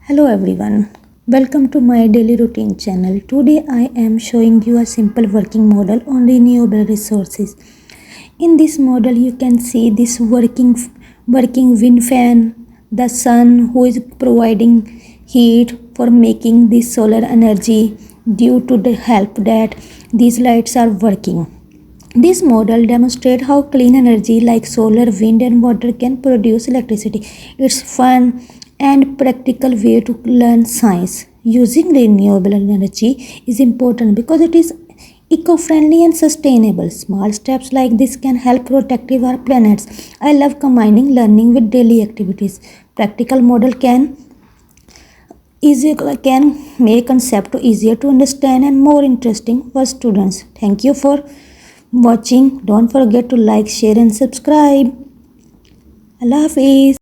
Hello everyone, welcome to my daily routine channel. Today I am showing you a simple working model on renewable resources. In this model you can see this working wind fan, the sun who is providing heat for making this solar energy due to the help that these lights are working. This model demonstrates how clean energy like solar, wind, and water can produce electricity. It's fun and practical way to learn science. Using renewable energy is important because it is eco-friendly and sustainable. Small steps like this can help protect our planets. I love combining learning with daily activities. Practical model can make concept easier to understand and more interesting for students. Thank you for watching. Don't forget to like, share and subscribe. Allah Hafiz.